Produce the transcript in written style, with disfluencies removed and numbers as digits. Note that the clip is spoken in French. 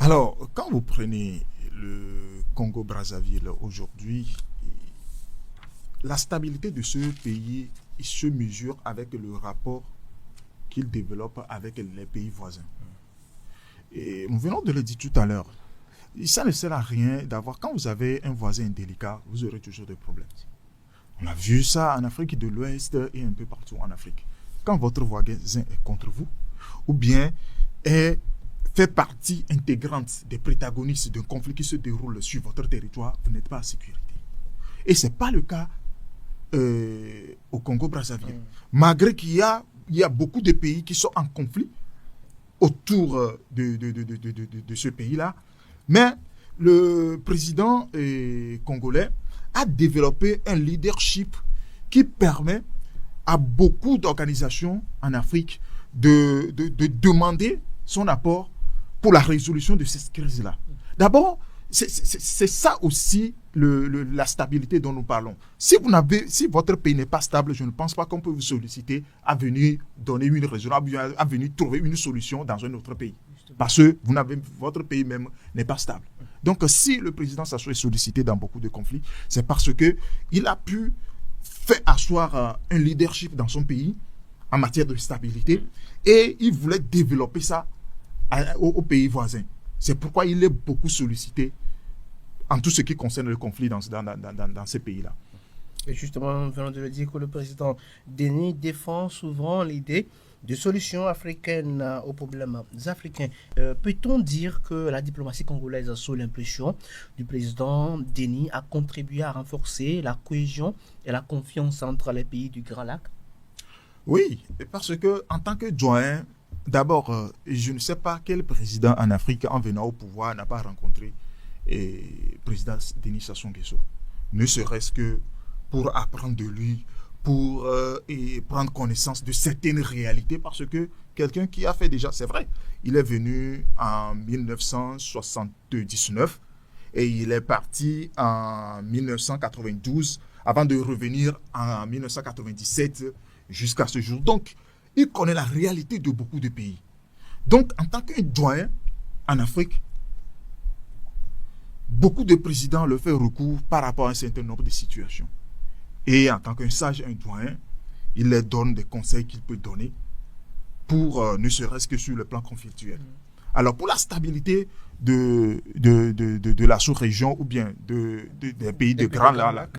Alors, quand vous prenez le Congo-Brazzaville aujourd'hui, la stabilité de ce pays se mesure avec le rapport qu'il développe avec les pays voisins. Et nous venons de le dire tout à l'heure. Ça ne sert à rien d'avoir, quand vous avez un voisin indélicat, vous aurez toujours des problèmes. On a vu ça en Afrique de l'Ouest et un peu partout en Afrique. Quand votre voisin est contre vous, ou bien fait partie intégrante des protagonistes d'un conflit qui se déroule sur votre territoire, vous n'êtes pas en sécurité. Et ce n'est pas le cas au Congo-Brazzaville. Malgré qu'il y a beaucoup de pays qui sont en conflit autour de ce pays-là, mais le président congolais a développé un leadership qui permet à beaucoup d'organisations en Afrique de demander son apport pour la résolution de cette crise-là. D'abord, c'est ça aussi la stabilité dont nous parlons. Si votre pays n'est pas stable, je ne pense pas qu'on peut vous solliciter à venir donner une résolution, à venir trouver une solution dans un autre pays. Parce que votre pays même n'est pas stable. Donc, si le président s'assoit sollicité dans beaucoup de conflits, c'est parce qu'il a pu faire asseoir un leadership dans son pays en matière de stabilité et il voulait développer ça aux pays voisins. C'est pourquoi il est beaucoup sollicité en tout ce qui concerne le conflit dans ces pays-là. Et justement, nous venons de le dire que le président Denis défend souvent l'idée de solutions africaines aux problèmes africains. Peut-on dire que la diplomatie congolaise, sous l'impulsion du président Denis, a contribué à renforcer la cohésion et la confiance entre les pays du Grand Lac? Oui, parce que en tant que doyen, d'abord, je ne sais pas quel président en Afrique, en venant au pouvoir, n'a pas rencontré le président Denis Sassou Nguesso. Ne serait-ce que pour apprendre de lui, pour prendre connaissance de certaines réalités, parce que quelqu'un qui a fait déjà, c'est vrai, il est venu en 1979 et il est parti en 1992 avant de revenir en 1997 jusqu'à ce jour. Donc, il connaît la réalité de beaucoup de pays. Donc, en tant qu'un doyen en Afrique, beaucoup de présidents le font recours par rapport à un certain nombre de situations. Et en tant qu'un sage, un doyen, il leur donne des conseils qu'il peut donner pour ne serait-ce que sur le plan conflictuel. Alors, pour la stabilité de la sous-région ou bien des pays de Grand Lac,